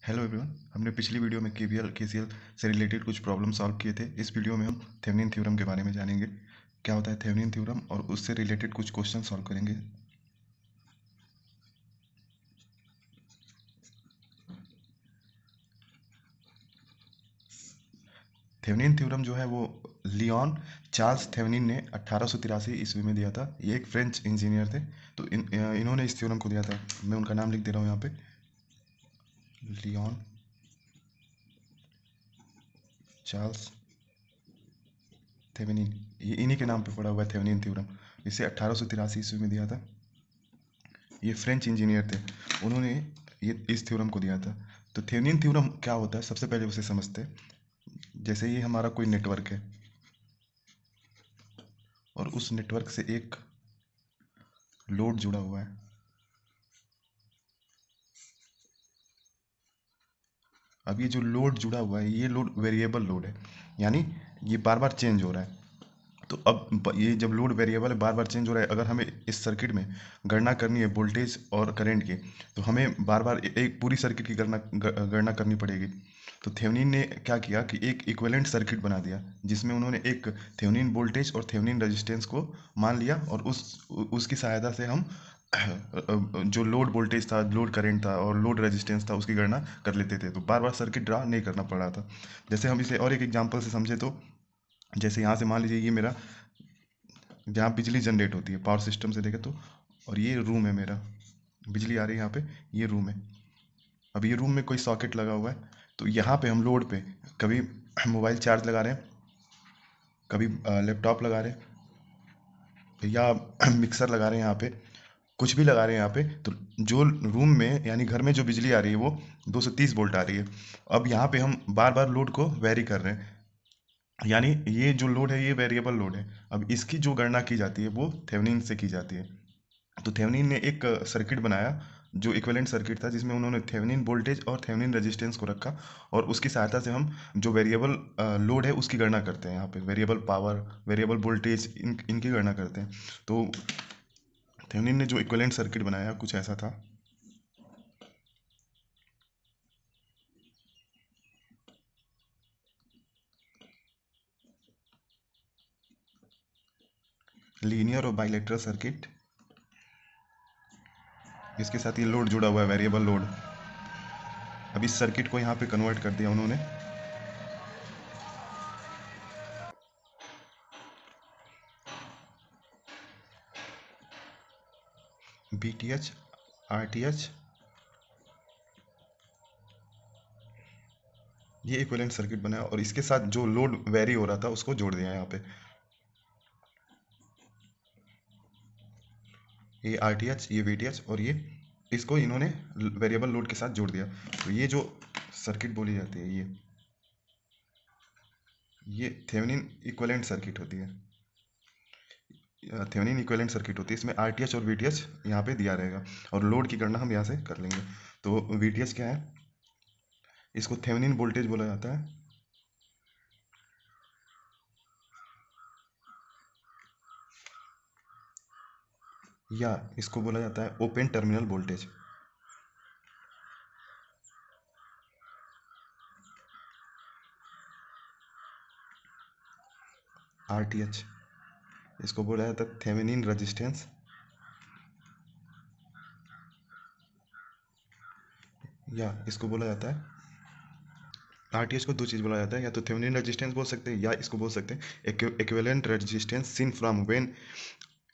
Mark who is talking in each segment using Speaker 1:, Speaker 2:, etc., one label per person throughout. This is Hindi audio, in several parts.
Speaker 1: Hello everyone. हमने पिछली वीडियो में केवीएल केसीएल से रिलेटेड कुछ प्रॉब्लम सॉल्व किए थे। इस वीडियो में हम थेवेनिन थ्योरम के बारे में जानेंगे, क्या होता है थेवेनिन थ्योरम, और उससे रिलेटेड कुछ क्वेश्चन सॉल्व करेंगे। थेवेनिन थ्योरम जो है वो लियोन चार्ल्स थेवेनिन ने 1883 ईस्वी में दिया था। ये एक फ्रेंच इंजीनियर थे। तो इन्होंने इस थ्योरम को दिया था। मैं उनका नाम लिख दे रहा हूँ यहाँ पे, लियोन चार्ल्स थेवेनिन। ये इन्हीं के नाम पे पड़ा हुआ है थेवेनिन थ्योरम। इसे 1883 ईस्वी में दिया था। ये फ्रेंच इंजीनियर थे, उन्होंने ये इस थ्योरम को दिया था। तो थेवेनिन थ्योरम क्या होता है, सबसे पहले उसे समझते हैं। जैसे ये हमारा कोई नेटवर्क है और उस नेटवर्क से एक लोड जुड़ा हुआ है। अब ये जो लोड जुड़ा हुआ है, ये लोड वेरिएबल लोड है, यानी ये बार बार चेंज हो रहा है। तो अब ये जब लोड वेरिएबल है, बार बार चेंज हो रहा है, अगर हमें इस सर्किट में गणना करनी है वोल्टेज और करंट की, तो हमें बार बार एक पूरी सर्किट की गणना करनी पड़ेगी। तो थेवेनिन ने क्या किया कि एक इक्विवेलेंट सर्किट बना दिया, जिसमें उन्होंने एक थेवेनिन वोल्टेज और थेवेनिन रेजिस्टेंस को मान लिया, और उसकी सहायता से हम जो लोड वोल्टेज था, लोड करंट था और लोड रेजिस्टेंस था, उसकी गणना कर लेते थे। तो बार बार सर्किट ड्रा नहीं करना पड़ रहा था। जैसे हम इसे और एक एग्जांपल से समझे, तो जैसे यहाँ से मान लीजिए ये मेरा, जहाँ बिजली जनरेट होती है पावर सिस्टम से देखें तो, और ये रूम है मेरा, बिजली आ रही है यहाँ पे, ये रूम है। अब ये रूम में कोई सॉकेट लगा हुआ है, तो यहाँ पे हम लोड पे कभी मोबाइल चार्ज लगा रहे हैं, कभी लैपटॉप लगा रहे हैं, या मिक्सर लगा रहे हैं, यहाँ पे कुछ भी लगा रहे हैं यहाँ पे। तो जो रूम में यानी घर में जो बिजली आ रही है वो 230 वोल्ट आ रही है। अब यहाँ पे हम बार बार लोड को वेरी कर रहे हैं, यानी ये जो लोड है ये वेरिएबल लोड है। अब इसकी जो गणना की जाती है वो थेवेनिन से की जाती है। तो थेवेनिन ने एक सर्किट बनाया जो इक्विवेलेंट सर्किट था, जिसमें उन्होंने थेवेनिन वोल्टेज और थेवेनिन रेजिस्टेंस को रखा, और उसकी सहायता से हम जो वेरिएबल लोड है उसकी गणना करते हैं। यहाँ पे वेरिएबल पावर, वेरिएबल वोल्टेज, इनकी गणना करते हैं। तो थेवेनिन ने जो इक्विवेलेंट सर्किट बनाया कुछ ऐसा था। लीनियर और बाइलेटरल सर्किट, इसके साथ ये लोड जुड़ा हुआ है, वेरिएबल लोड। अब इस सर्किट को यहाँ पे कन्वर्ट कर दिया उन्होंने। B T H, R T H, ये इक्विवेलेंट सर्किट बनाया, और इसके साथ जो लोड वेरी हो रहा था उसको जोड़ दिया यहाँ पे। ये आर टी एच, ये वी टी एच, और ये इसको इन्होंने वेरिएबल लोड के साथ जोड़ दिया। तो ये जो सर्किट बोली जाती है, ये थेवेनिन इक्विवेलेंट सर्किट होती है। थेवेनिन इक्विवेलेंट सर्किट होती है, इसमें आर टी एच और वी टी एच यहाँ पे दिया रहेगा, और लोड की गणना हम यहाँ से कर लेंगे। तो वी टी एच क्या है, इसको थेवेनिन वोल्टेज बोला जाता है, या इसको बोला जाता है open terminal voltage. Are T H, इसको बोला जाता है थेवेनिन रेजिस्टेंस, या इसको बोला जाता है, आर टी एच को दो चीज़ बोला जाता है, या तो थेवेनिन रेजिस्टेंस बोल सकते हैं, या इसको बोल सकते हैं equivalent resistance seen from when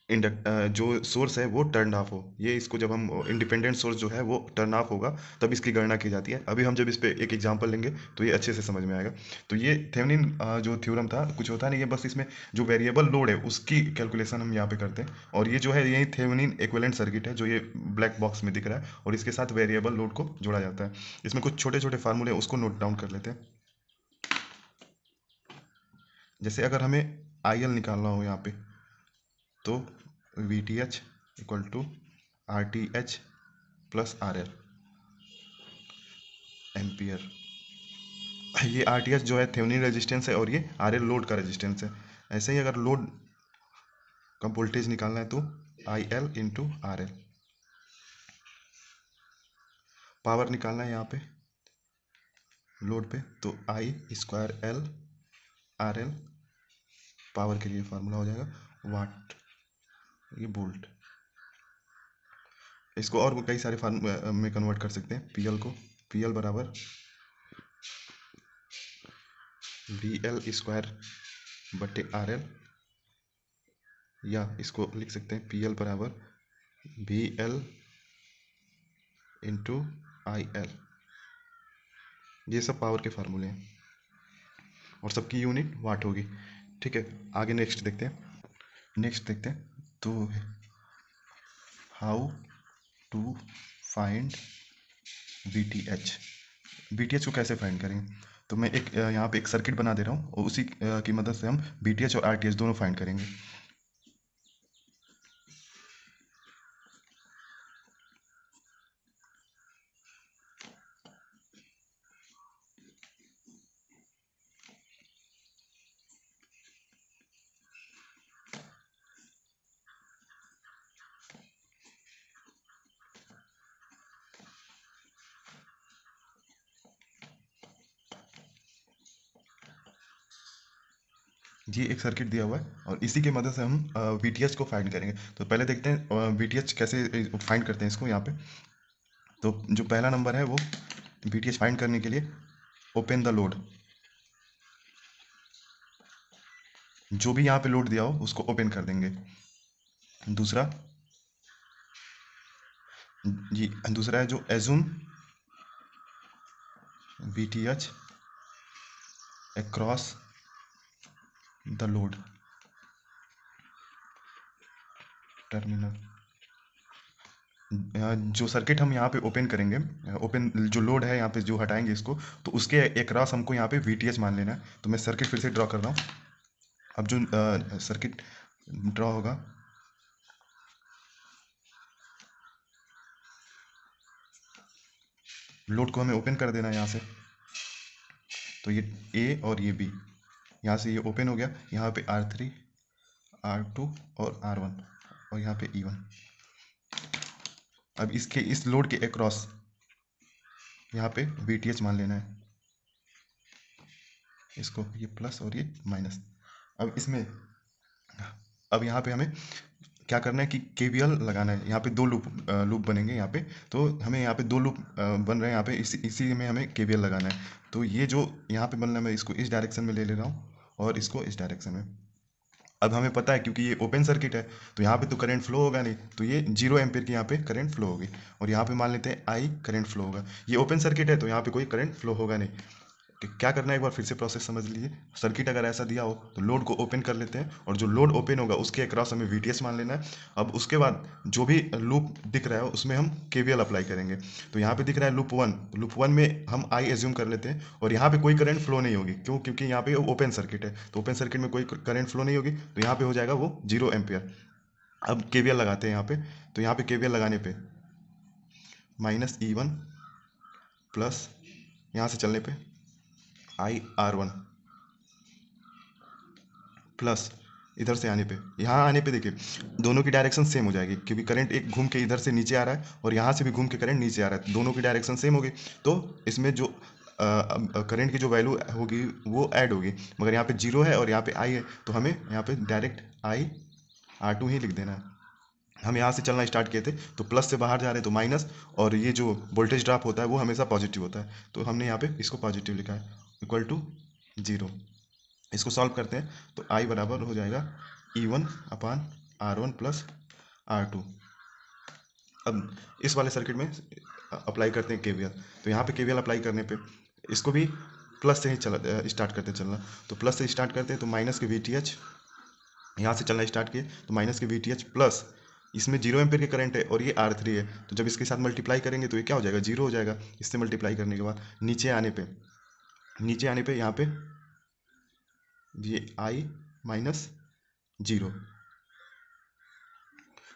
Speaker 1: induct जो सोर्स है वो टर्न ऑफ हो। ये इसको जब हम इंडिपेंडेंट सोर्स जो है वो टर्न ऑफ होगा, तब इसकी गणना की जाती है। अभी हम जब इस पे एक एग्जांपल लेंगे तो ये अच्छे से समझ में आएगा। तो ये थेवेनिन जो थ्योरम था, कुछ होता नहीं है, बस इसमें जो वेरिएबल लोड है उसकी कैलकुलेशन हम यहाँ पे करते हैं। और ये जो है यही थेवेनिन इक्विवेलेंट सर्किट है, जो ये ब्लैक बॉक्स में दिख रहा है, और इसके साथ वेरिएबल लोड को जोड़ा जाता है। इसमें कुछ छोटे छोटे फार्मूले हैं, उसको नोट डाउन कर लेते हैं। जैसे अगर हमें आई एल निकालना हो यहाँ पे, तो V T H equal to R T H plus R L ampere. ये आर टी एच जो है थेवेनिन रेजिस्टेंस है, और ये आर एल लोड का रेजिस्टेंस है। ऐसे ही अगर लोड का वोल्टेज निकालना है, तो I L into R L. Power निकालना है यहाँ पे, लोड पे, तो I square L R L, power के लिए फार्मूला हो जाएगा वाट, ये वोल्ट। इसको और कई सारे फार्म में कन्वर्ट कर सकते हैं। पी एल को, पी एल बराबर वी एल स्क्वायर बटे आर एल, या इसको लिख सकते हैं पी एल बराबर V L into I L. ये सब पावर के फार्मूले हैं और सबकी यूनिट वाट होगी। ठीक है, आगे नेक्स्ट देखते हैं। नेक्स्ट देखते हैं तो how to find V T H. V T H को कैसे फाइंड करेंगे, तो मैं एक यहाँ पे एक सर्किट बना दे रहा हूँ और उसी की मदद से हम वी टी एच और आर टी एच दोनों फाइंड करेंगे। ये एक सर्किट दिया हुआ है और इसी की मदद से हम वी टी एच को फाइंड करेंगे। तो पहले देखते हैं वी टी एच कैसे फाइंड करते हैं इसको यहाँ पे। तो जो पहला नंबर है वो वी टी एच फाइंड करने के लिए ओपन द लोड, जो भी यहाँ पे लोड दिया हो उसको ओपन कर देंगे। दूसरा जी, दूसरा है जो assume we T H across the load terminal. जो सर्किट हम यहाँ पे ओपन करेंगे, ओपन जो लोड है यहाँ पे जो हटाएंगे इसको, तो उसके अक्रॉस हमको यहाँ पे वी टी एच मान लेना है। तो मैं सर्किट फिर से ड्रॉ कर रहा हूँ। अब जो सर्किट ड्रॉ होगा, लोड को हमें ओपन कर देना है यहाँ से। तो ये ए और ये बी, यहाँ से ये ओपन हो गया। यहाँ पे R3 R2 और R1 और यहाँ पे E1। अब इसके इस लोड के अक्रॉस यहाँ पे वी टी एच मान लेना है, इसको ये प्लस और ये माइनस। अब इसमें, अब यहाँ पे हमें क्या करना है कि केवीएल लगाना है। यहाँ पे दो लूप बनेंगे यहाँ पे, तो हमें यहाँ पे दो लूप बन रहे हैं यहाँ पे, इसी में हमें केवीएल लगाना है। तो ये जो यहाँ पे बन रहा है, मैं इसको इस डायरेक्शन में ले ले रहा हूँ और इसको इस डायरेक्शन में। अब हमें पता है क्योंकि ये ओपन सर्किट है तो यहाँ पे तो करंट फ्लो होगा नहीं, तो ये 0 एम्पियर की यहाँ पे करंट फ्लो होगी। और यहाँ पे मान लेते हैं आई करंट फ्लो होगा। ये ओपन सर्किट है तो यहाँ पे कोई करंट फ्लो होगा नहीं। कि क्या करना है, एक बार फिर से प्रोसेस समझ लीजिए। सर्किट अगर ऐसा दिया हो तो लोड को ओपन कर लेते हैं और जो लोड ओपन होगा उसके अक्रॉस हमें वीटीएस मान लेना है। अब उसके बाद जो भी लूप दिख रहा है उसमें हम केवीएल अप्लाई करेंगे। तो यहाँ पे दिख रहा है लूप वन, तो लूप वन में हम आई एज्यूम कर लेते हैं और यहाँ पे कोई करंट फ्लो नहीं होगी। क्यों? क्योंकि यहाँ पे ओपन सर्किट है, तो ओपन सर्किट में कोई करंट फ्लो नहीं होगी, तो यहाँ पे हो जाएगा वो 0 एम्पियर। अब केवीएल लगाते हैं यहाँ पे, तो यहाँ पे केवीएल लगाने पे -E1 प्लस यहाँ से चलने पे IR1 प्लस इधर से आने पे, यहाँ आने पे देखिए दोनों की डायरेक्शन सेम हो जाएगी, क्योंकि करंट एक घूम के इधर से नीचे आ रहा है और यहाँ से भी घूम के करंट नीचे आ रहा है, दोनों की डायरेक्शन सेम होगी। तो इसमें जो करंट की जो वैल्यू होगी वो ऐड होगी। मगर यहाँ पे 0 है और यहाँ पे आई है, तो हमें यहाँ पे डायरेक्ट IR2 ही लिख देना है। हम यहाँ से चलना स्टार्ट किए थे तो प्लस से बाहर जा रहे हैं तो माइनस, और ये जो वोल्टेज ड्रॉप होता है वो हमेशा पॉजिटिव होता है, तो हमने यहाँ पे इसको पॉजिटिव लिखा है, इक्वल टू 0। इसको सॉल्व करते हैं तो आई बराबर हो जाएगा E1/R1 प्लस R2। अब इस वाले सर्किट में अप्लाई करते हैं केवीएल। तो यहाँ पे केवीएल अप्लाई करने पे इसको भी प्लस से ही स्टार्ट करते चलना। तो प्लस से स्टार्ट करते हैं तो माइनस के VTH, यहाँ से चलना स्टार्ट किए तो माइनस के VTH प्लस, इसमें 0 एम्पियर के करंट है और ये R3 है, तो जब इसके साथ मल्टीप्लाई करेंगे तो ये क्या हो जाएगा, 0 हो जाएगा। इससे मल्टीप्लाई करने के बाद नीचे आने पे यहाँ पे ये I -0,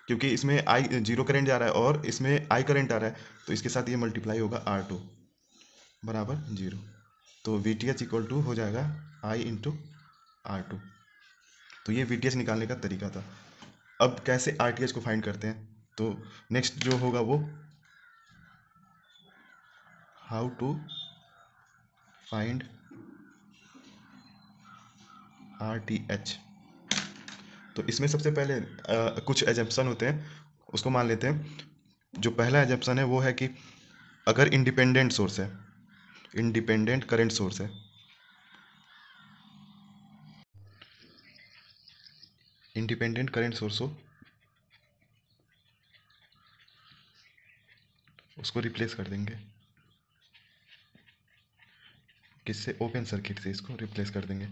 Speaker 1: क्योंकि इसमें आई 0 करंट जा रहा है और इसमें आई करंट आ रहा है, तो इसके साथ ये मल्टीप्लाई होगा R2 बराबर 0। तो VTH इक्वल टू हो जाएगा I × R2। तो ये VTH निकालने का तरीका था। अब कैसे RTH को फाइंड करते हैं, तो नेक्स्ट जो होगा वो हाउ टू फाइंड RTH। तो इसमें सबसे पहले कुछ एजम्पशन होते हैं, उसको मान लेते हैं। जो पहला एजम्पशन है वो है कि अगर इंडिपेंडेंट सोर्स है, इंडिपेंडेंट करंट सोर्स है, इंडिपेंडेंट करंट सोर्स हो, उसको रिप्लेस कर देंगे किससे? ओपन सर्किट से इसको रिप्लेस कर देंगे।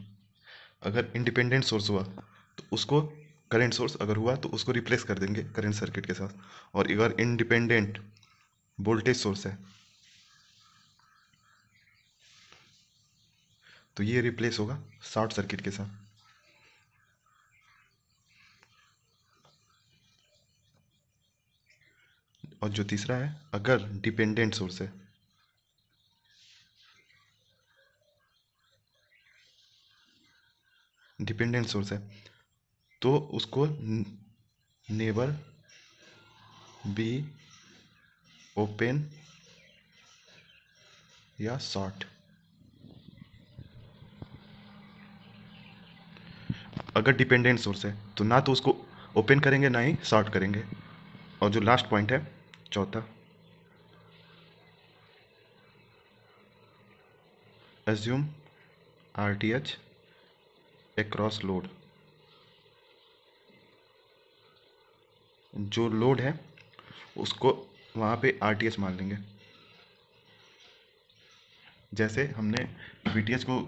Speaker 1: अगर इंडिपेंडेंट सोर्स हुआ तो उसको, करंट सोर्स अगर हुआ तो उसको रिप्लेस कर देंगे करंट सर्किट के साथ। और अगर इंडिपेंडेंट वोल्टेज सोर्स है तो ये रिप्लेस होगा शॉर्ट सर्किट के साथ। और जो तीसरा है, अगर डिपेंडेंट सोर्स है, डिपेंडेंट सोर्स है तो उसको नेवर बी ओपन या शॉर्ट। अगर डिपेंडेंट सोर्स है तो ना तो उसको ओपन करेंगे ना ही शॉर्ट करेंगे। और जो लास्ट पॉइंट है, चौथा, एज्यूम RTH अक्रॉस लोड। जो लोड है उसको वहाँ पे RTH मान लेंगे। जैसे हमने VTH को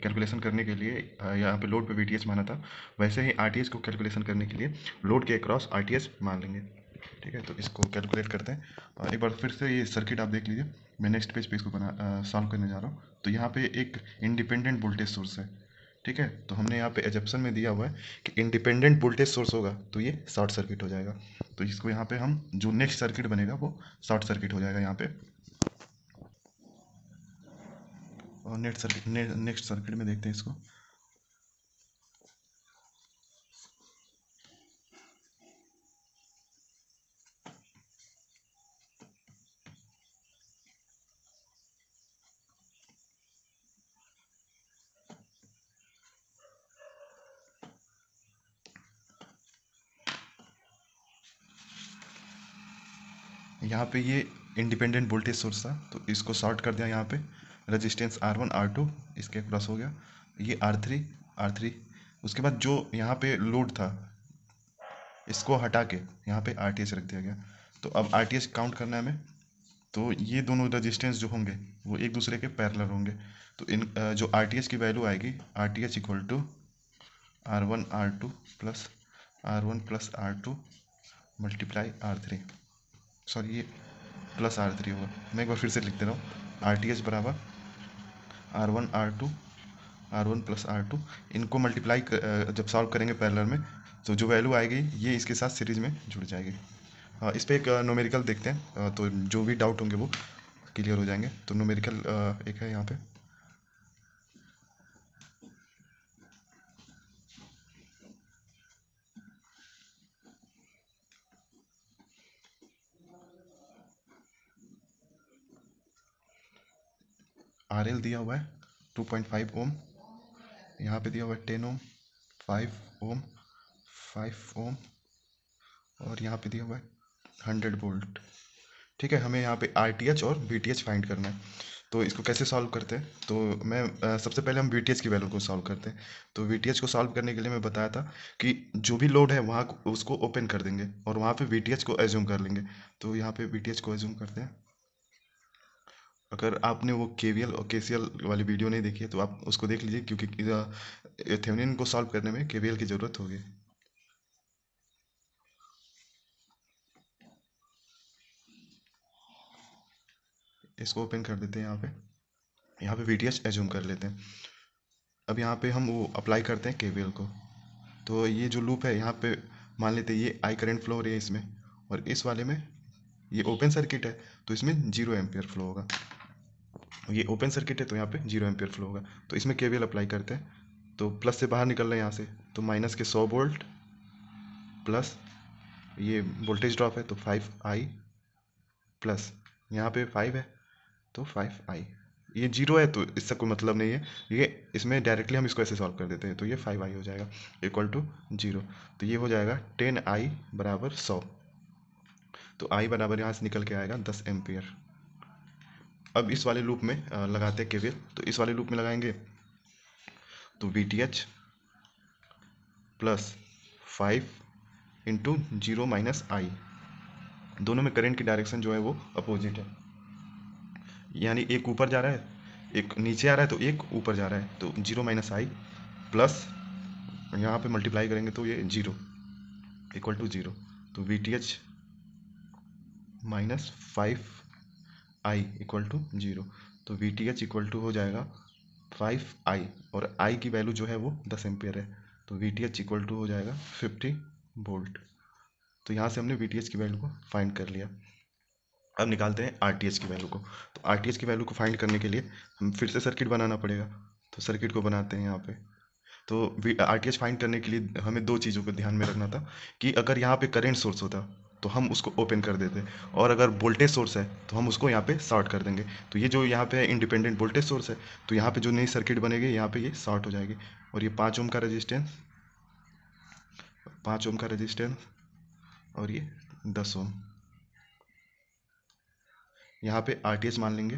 Speaker 1: कैलकुलेशन करने के लिए यहाँ पे लोड पे VTH माना था, वैसे ही RTH को कैलकुलेशन करने के लिए लोड के अक्रॉस RTH मान लेंगे। ठीक है, तो इसको कैलकुलेट करते हैं। एक बार फिर से ये सर्किट आप देख लीजिए। मैं नेक्स्ट पेज पे इसको सॉल्व करने जा रहा हूँ। तो यहाँ पे एक इंडिपेंडेंट वोल्टेज सोर्स है। ठीक है, तो हमने यहाँ पे एजप्शन में दिया हुआ है कि इंडिपेंडेंट वोल्टेज सोर्स होगा तो ये शॉर्ट सर्किट हो जाएगा। तो इसको यहाँ पे हम, जो नेक्स्ट सर्किट बनेगा वो शॉर्ट सर्किट हो जाएगा यहाँ पे। और नेक्स्ट सर्किट में देखते हैं इसको। यहाँ पे ये इंडिपेंडेंट वोल्टेज सोर्स था तो इसको शॉर्ट कर दिया। यहाँ पे रेजिस्टेंस R1 R2 इसके क्रॉस हो गया, ये R3। उसके बाद जो यहाँ पे लोड था इसको हटा के यहाँ पे RTH रख दिया गया। तो अब RTH काउंट करना है हमें। तो ये दोनों रेजिस्टेंस जो होंगे वो एक दूसरे के पैरेलल होंगे। तो इन जो RTH की वैल्यू आएगी, RTH equal to R1 R2 plus R1 plus R2 multiply R3। Sorry, ये प्लस R3 होगा। मैं एक बार फिर से लिख दे रहा हूँ। RTH बराबर R1 प्लस R2, इनको मल्टीप्लाई जब सॉल्व करेंगे पैरेलल में तो जो वैल्यू आएगी ये इसके साथ सीरीज में जुड़ जाएगी। इस पर एक न्यूमेरिकल देखते हैं, तो जो भी डाउट होंगे वो क्लियर हो जाएंगे। तो न्यूमेरिकल एक है यहाँ पे। RL दिया हुआ है 2.5 ओम, यहाँ पे दिया हुआ है 10 ओम, 5 ओम, 5 ओम, और यहाँ पे दिया हुआ है 100 वोल्ट। ठीक है, हमें यहाँ पे RTH और VTH फाइंड करना है। तो इसको कैसे सॉल्व करते हैं? तो मैं सबसे पहले हम VTH की वैल्यू को सॉल्व करते हैं। तो VTH को सॉल्व करने के लिए मैं बताया था कि जो भी लोड है वहाँ उसको ओपन कर देंगे और वहाँ पे VTH को एज्यूम कर लेंगे। तो यहाँ पे VTH को एज्यूम करते हैं। अगर आपने वो KVL और KCL वाली वीडियो नहीं देखी है तो आप उसको देख लीजिए, क्योंकि थेवेनिन को सॉल्व करने में KVL की ज़रूरत होगी। इसको ओपन कर देते हैं। यहाँ पे VTH एज्यूम कर लेते हैं। अब यहाँ पे हम वो अप्लाई करते हैं KVL को। तो ये जो लूप है यहाँ पे मान लेते हैं ये I करंट फ्लो हो रही है इसमें, और इस वाले में ये ओपन सर्किट है तो इसमें 0 एम्पियर फ्लो होगा। ये ओपन सर्किट है तो यहाँ पे 0 एम्पियर फ्लो होगा। तो इसमें KVL अप्लाई करते हैं। तो प्लस से बाहर निकल रहे हैं यहाँ से, तो माइनस के 100 वोल्ट प्लस ये वोल्टेज ड्रॉप है तो 5I प्लस यहाँ पे 5 है तो 5I। ये जीरो है तो इससे कोई मतलब नहीं है, ये इसमें डायरेक्टली हम इसको ऐसे सॉल्व कर देते हैं, तो ये 5i हो जाएगा इक्वल टू जीरो। तो ये हो जाएगा 10i बराबर 100। तो i बराबर यहाँ से निकल के आएगा 10 एम्पियर। अब इस वाले लूप में लगाते हैं केवीएल। तो इस वाले लूप में लगाएंगे तो V T H plus 5 × 0 - i, दोनों में करंट की डायरेक्शन जो है वो अपोजिट है, यानी एक ऊपर जा रहा है एक नीचे आ रहा है, तो एक ऊपर जा रहा है, तो 0 - i प्लस यहाँ पे मल्टीप्लाई करेंगे तो ये जीरो इक्वल टू जीरो। तो V T H minus 5i equal to zero. तो V T H equal to हो जाएगा 5i, और i की वैल्यू जो है वो 10 एम्पियर है, तो V T H equal to हो जाएगा 50 वोल्ट। तो यहाँ से हमने वी टी एच की वैल्यू को फाइंड कर लिया। अब निकालते हैं आर टी एच की वैल्यू को। तो आर टी एच की वैल्यू को फाइंड करने के लिए हम फिर से सर्किट बनाना पड़ेगा। तो सर्किट को बनाते हैं यहाँ पे। तो आर टी एच फाइंड करने के लिए हमें दो चीज़ों को ध्यान में रखना था कि अगर यहाँ पे करंट सोर्स होता तो हम उसको ओपन कर देते, और अगर वोल्टेज सोर्स है तो हम उसको यहाँ पे शॉर्ट कर देंगे। तो ये जो यहाँ पे है इंडिपेंडेंट वोल्टेज सोर्स है, तो यहाँ पे जो नई सर्किट बनेगी यहाँ पे ये शॉर्ट हो जाएगी। और ये 5 ओम का रेजिस्टेंस, 5 ओम का रेजिस्टेंस, और ये 10 ओम, यहाँ पे आर टी एच मान लेंगे।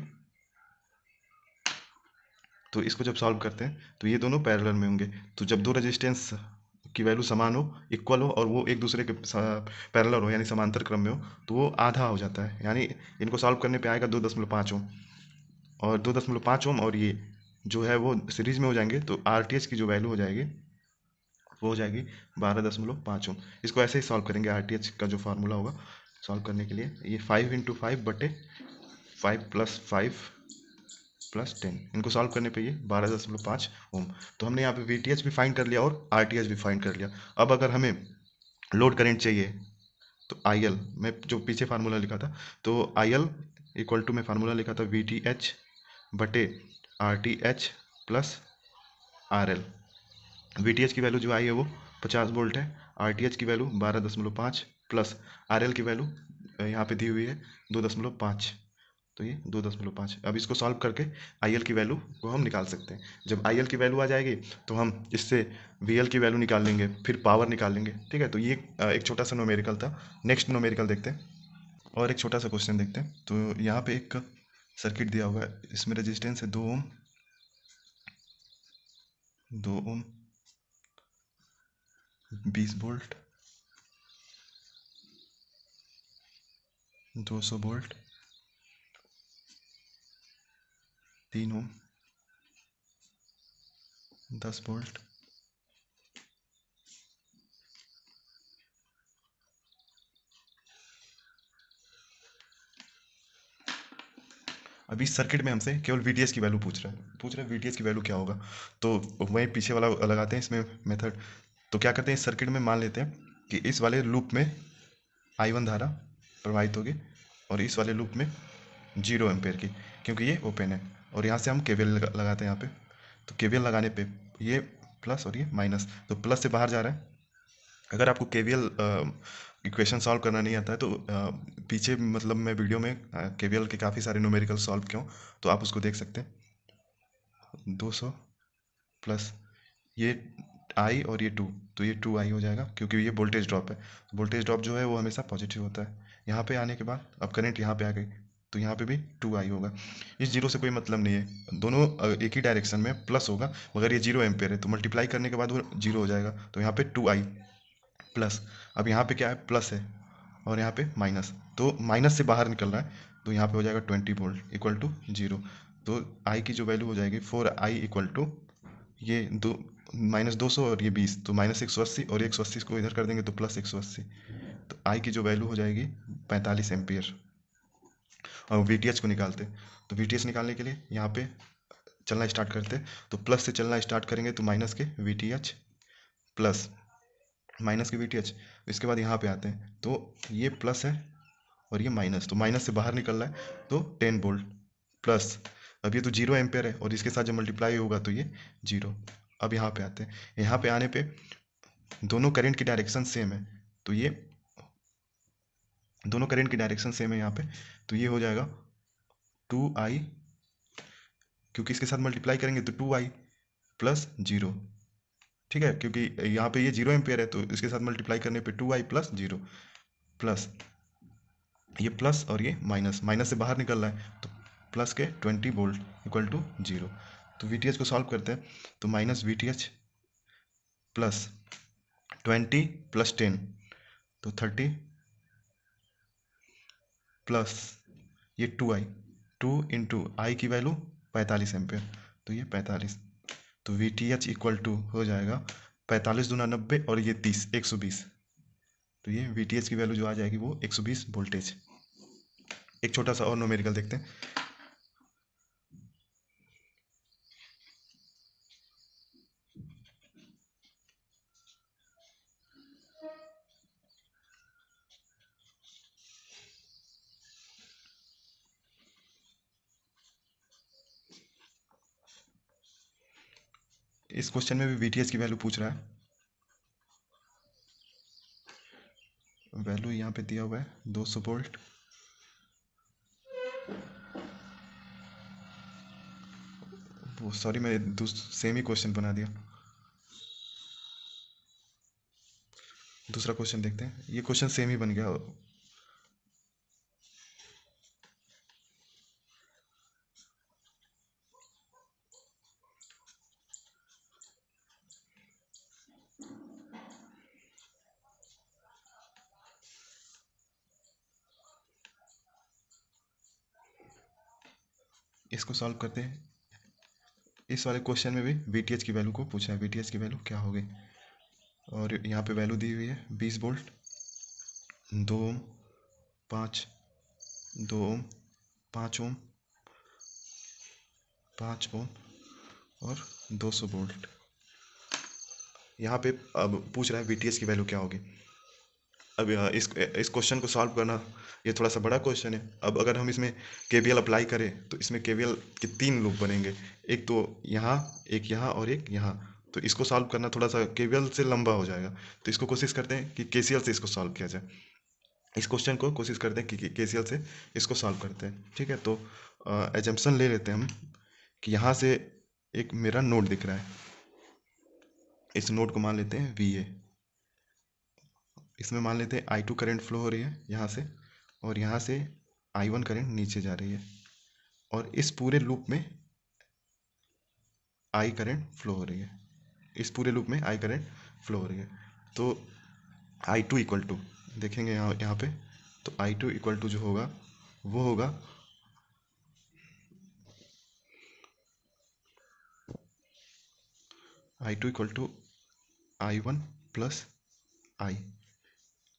Speaker 1: तो इसको जब सॉल्व करते हैं तो ये दोनों पैरेलल में होंगे। तो जब दो रेजिस्टेंस की वैल्यू समान हो, इक्वल हो, और वो एक दूसरे के पैरेलल हो यानी समांतर क्रम में हो, तो वो आधा हो जाता है, यानी इनको सॉल्व करने पे आएगा 2.5 ओम, और 2.5 ओम और ये जो है वो सीरीज में हो जाएंगे। तो आर टी एच की जो वैल्यू हो जाएगी वो हो जाएगी 12.5 ओम। इसको ऐसे ही सॉल्व करेंगे, आर टी एच का जो फार्मूला होगा सॉल्व करने के लिए, ये 5 × 5/5 + 10, इनको सॉल्व करने पे ये 12.5 ओम। तो हमने यहाँ पे वी टी एच भी फाइंड कर लिया और आर टी एच भी फाइंड कर लिया। अब अगर हमें लोड करंट चाहिए तो आई एल, मैं जो पीछे फार्मूला लिखा था, तो आई एल इक्वल टू मैं फार्मूला लिखा था वी टी एच बटे are T H plus R L. We T H की वैल्यू जो आई है वो 50 वोल्ट है, आर टी एच की वैल्यू 12.5 प्लस आर एल की वैल्यू यहाँ पे दी हुई है 2.5। तो ये 2.5। अब इसको सॉल्व करके आई एल की वैल्यू को हम निकाल सकते हैं। जब आई एल की वैल्यू आ जाएगी तो हम इससे वी एल की वैल्यू निकाल लेंगे, फिर पावर निकाल लेंगे। ठीक है, तो ये एक छोटा सा न्यूमेरिकल था। नेक्स्ट न्यूमेरिकल देखते हैं, और एक छोटा सा क्वेश्चन देखते हैं। तो यहाँ पे एक सर्किट दिया हुआ है, इसमें रेजिस्टेंस है 2 ओम, 2 ओम, 20 वोल्ट, 200 वोल्ट, 3 ओम, 10 वोल्ट। अभी इस सर्किट में हमसे केवल वी टी एच की वैल्यू पूछ रहा है वी टी एच की वैल्यू क्या होगा। तो वही पीछे वाला लगाते हैं इसमें मेथड। तो क्या करते हैं, इस सर्किट में मान लेते हैं कि इस वाले लूप में I1 धारा प्रवाहित होगी, और इस वाले लूप में 0 एम्पेयर की, क्योंकि ये ओपन है। और यहाँ से हम केवीएल लगाते हैं यहाँ पे। तो केवीएल लगाने पे ये प्लस और ये माइनस, तो प्लस से बाहर जा रहा है। अगर आपको केवीएल इक्वेशन सॉल्व करना नहीं आता है तो पीछे मतलब मैं वीडियो में केवीएल के काफ़ी सारे न्यूमेरिकल सॉल्व किया हूँ, तो आप उसको देख सकते हैं। 200 प्लस ये आई और ये 2, तो ये 2i हो जाएगा, क्योंकि ये वोल्टेज ड्रॉप है। वोल्टेज ड्रॉप जो है वो हमेशा पॉजिटिव होता है। यहाँ पे आने के बाद अब करंट यहाँ पे आ गई, तो यहाँ पे भी 2i होगा। इस जीरो से कोई मतलब नहीं है, दोनों एक ही डायरेक्शन में प्लस होगा, मगर ये 0 एम्पेयर है तो मल्टीप्लाई करने के बाद वो जीरो हो जाएगा। तो यहाँ पे 2i प्लस, अब यहाँ पे क्या है, प्लस है, और यहाँ पे माइनस, तो माइनस से बाहर निकल रहा है, तो यहाँ पे हो जाएगा 20 वोल्ट इक्वल टू जीरो। तो आई की जो वैल्यू हो जाएगी 4i इक्वल टू ये दो, -200 और ये 20, तो -180, और 180 को इधर कर देंगे तो +180। तो आई की जो वैल्यू हो जाएगी 45 एम्पियर। और वी टी एच को निकालते, तो वी टी एच निकालने के लिए यहाँ पे चलना स्टार्ट करते, तो प्लस से चलना स्टार्ट करेंगे तो माइनस के we T H plus minus के वी टी एच। इसके बाद यहाँ पे आते हैं तो ये प्लस है और ये माइनस, तो माइनस से बाहर निकल रहा है तो 10 वोल्ट प्लस। अब ये तो 0 एम्पेयर है और इसके साथ जब मल्टीप्लाई होगा तो ये जीरो। अब यहाँ पे आते हैं, यहाँ पे आने पे दोनों करंट की डायरेक्शन सेम है, तो ये दोनों करंट की डायरेक्शन सेम है यहाँ पे, तो ये हो जाएगा 2i क्योंकि इसके साथ मल्टीप्लाई करेंगे तो 2i प्लस 0, ठीक है, क्योंकि यहाँ पे ये 0 एम्पेयर है तो इसके साथ मल्टीप्लाई करने पे 2i प्लस 0 प्लस ये प्लस और ये माइनस, माइनस से बाहर निकल रहा है तो प्लस के 20 वोल्ट इक्वल टू 0। तो वी को सॉल्व करते हैं तो माइनस वी प्लस 20 प्लस 10 तो 30 प्लस ये 2i, 2 इंटू आई की वैल्यू 45 एम्पेयर तो ये 45, तो V T H equal to हो जाएगा 45 दूना 90 और ये 30 120, तो ये वी टी एच की वैल्यू जो आ जाएगी वो 120 वोल्टेज। एक छोटा सा और न्यूमेरिकल देखते हैं। इस क्वेश्चन में भी वी टी एच की वैल्यू पूछ रहा है, वैल्यू यहाँ पे दिया हुआ है 200 वोल्ट, वो सॉरी मैं सेम ही क्वेश्चन बना दिया। दूसरा क्वेश्चन देखते हैं, ये क्वेश्चन सेम ही बन गया। इसको सॉल्व करते हैं। इस वाले क्वेश्चन में भी वी टी एच की वैल्यू को पूछा है, वी टी एच की वैल्यू क्या होगी, और यहाँ पे वैल्यू दी हुई है 20 वोल्ट, 2 ओम, 5, 2 ओम, 5 ओम, 5 ओम और 200 वोल्ट। यहाँ पे अब पूछ रहा है वी टी एच की वैल्यू क्या होगी। अब इस क्वेश्चन को सॉल्व करना ये थोड़ा सा बड़ा क्वेश्चन है। अब अगर हम इसमें केवीएल अप्लाई करें तो इसमें केवीएल के 3 लूप बनेंगे, एक तो यहाँ, एक यहाँ और एक यहाँ। तो इसको सॉल्व करना थोड़ा सा केवीएल से लंबा हो जाएगा, तो इसको कोशिश करते हैं कि केसीएल से इसको सॉल्व किया जाए। इस क्वेश्चन को कोशिश करते हैं कि केसीएल से इसको सॉल्व करते हैं, ठीक है। तो एजम्पशन ले लेते हैं हम कि यहाँ से एक मेरा नोड दिख रहा है, इस नोड को मान लेते हैं वी ए, इसमें मान लेते हैं आई टू करेंट फ्लो हो रही है यहाँ से, और यहाँ से आई वन करेंट नीचे जा रही है, और इस पूरे लूप में आई करेंट फ्लो हो रही है, इस पूरे लूप में आई करेंट फ्लो हो रही है। तो आई टू इक्वल टू देखेंगे यहाँ पे, तो आई टू इक्वल टू जो होगा वो होगा I two equal to I one plus I,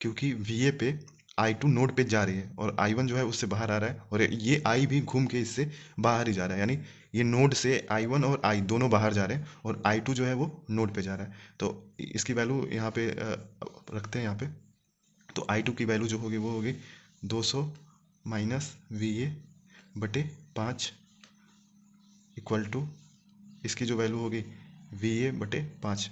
Speaker 1: क्योंकि वी ए पे आई टू नोड पे जा रही है और आई वन जो है उससे बाहर आ रहा है, और ये आई भी घूम के इससे बाहर ही जा रहा है, यानी ये नोड से आई वन और आई दोनों बाहर जा रहे हैं और आई टू जो है वो नोड पे जा रहा है। तो इसकी वैल्यू यहाँ पे रखते हैं यहाँ पे, तो आई टू की वैल्यू जो होगी वो होगी 200 माइनस वी ए बटे 5 इक्वल टू इसकी जो वैल्यू होगी वी ए बटे 5।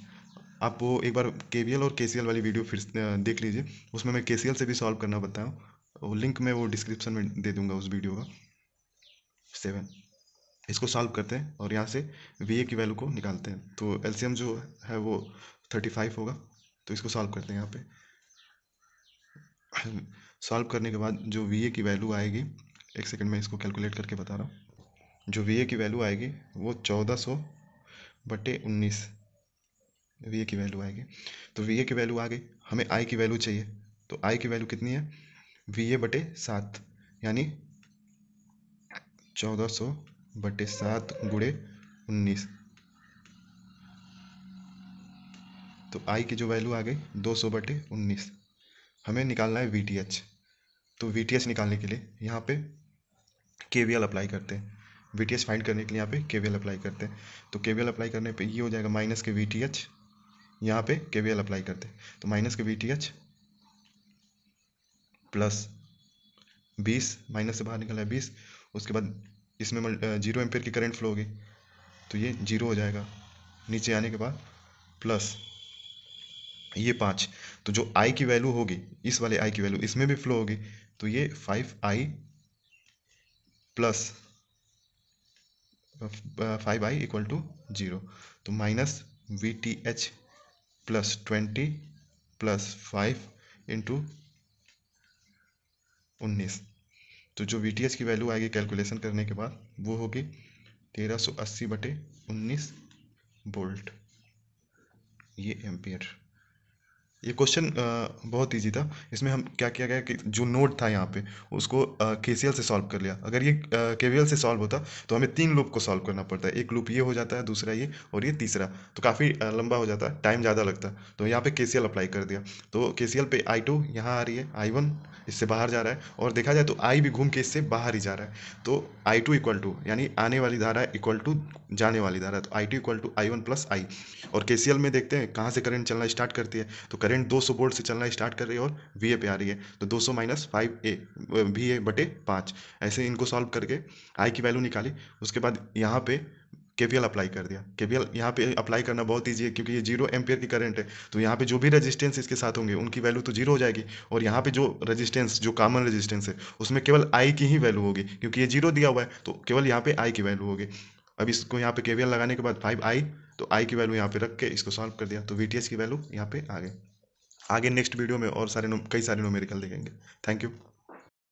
Speaker 1: आप वो एक बार केवीएल और केसीएल वाली वीडियो फिर देख लीजिए, उसमें मैं केसीएल से भी सॉल्व करना बताऊँ, वो लिंक मैं वो डिस्क्रिप्शन में दे दूंगा उस वीडियो का 7। इसको सॉल्व करते हैं और यहाँ से वी ए की वैल्यू को निकालते हैं, तो एलसीएम जो है वो 35 होगा। तो इसको सॉल्व करते हैं यहाँ पे, सॉल्व करने के बाद जो वी ए की वैल्यू आएगी, एक सेकंड में इसको कैलकुलेट करके बता रहा हूँ, जो वी ए की वैल्यू आएगी वो 1400 बटे 19 वी ए की वैल्यू आएगी। तो वी ए की वैल्यू आ गई, हमें आई की वैल्यू चाहिए, तो आई की वैल्यू कितनी है, वी ए बटे 7, यानी 1400 बटे 7 गुणे 19, तो आई की जो वैल्यू आ गई 200 बटे 19। हमें निकालना है वी टी एच, तो वी टी एच निकालने के लिए यहाँ पे के वी एल अप्लाई करते हैं, वी टी एच फाइंड करने के लिए यहाँ पे के वी एल अप्लाई करते हैं। तो के वी एल अप्लाई करने पे ये हो जाएगा माइनस के वी टी एच, यहाँ पे के वी एल अप्लाई करते हैं तो माइनस के we T H plus 20, minus से बाहर निकला है 20, उसके बाद इसमें 0 एम्पेयर की करंट फ्लो होगी तो ये 0 हो जाएगा, नीचे आने के बाद प्लस ये 5, तो जो आई की वैल्यू होगी, इस वाले आई की वैल्यू इसमें भी फ्लो होगी, तो ये 5i plus 5i equal to 0। तो minus V T H plus 20 plus 5 into 19। तो जो वी टी एच की वैल्यू आएगी कैलकुलेशन करने के बाद वो होगी 1380/19 वोल्ट, ये एम्पियर। ये क्वेश्चन बहुत इजी था। इसमें हम क्या किया गया कि जो नोड था यहाँ पे उसको केसीएल से सॉल्व कर लिया। अगर ये केवीएल से सॉल्व होता तो हमें 3 लूप को सॉल्व करना पड़ता है। एक लूप ये हो जाता है, दूसरा ये और ये तीसरा, तो काफ़ी लंबा हो जाता है, टाइम ज़्यादा लगता है। तो यहाँ पे केसीएल अप्लाई कर दिया। तो केसीएल पे I2 यहाँ आ रही है, I1 इससे बाहर जा रहा है, और देखा जाए तो I भी घूम के इससे बाहर ही जा रहा है। तो I2 इक्वल टू यानी आने वाली धारा इक्वल टू जाने वाली धारा, तो I2 equal to I1 plus आई। और केसीएल में देखते हैं कहाँ से करंट चलना स्टार्ट करती है, तो करंट 200 वोल्ट से चलना स्टार्ट कर रही है और वी पे आ रही है। तो 200 माइनस 5a VA/5, ऐसे इनको सॉल्व करके आई की वैल्यू निकाली। उसके बाद यहाँ पे केवीएल अप्लाई कर दिया। केवीएल यहाँ पे अप्लाई करना बहुत ईजी है, क्योंकि ये 0 एम्पियर की करंट है। तो यहाँ पे जो भी रेजिस्टेंस इसके साथ होंगे उनकी वैल्यू तो 0 हो जाएगी, और यहाँ पे जो रेजिस्टेंस, जो कॉमन रेजिस्टेंस है, उसमें केवल आई की ही वैल्यू होगी, क्योंकि ये 0 दिया हुआ है तो केवल यहाँ पे आई की वैल्यू होगी। अब इसको यहाँ पे केवीएल लगाने के बाद 5i, तो आई की वैल्यू यहाँ पे रख के इसको सॉल्व कर दिया, तो वीटीएस की वैल्यू यहाँ पे आ गई। आगे नेक्स्ट वीडियो में और कई सारे न्यूमेरिकल देखेंगे। Thank you.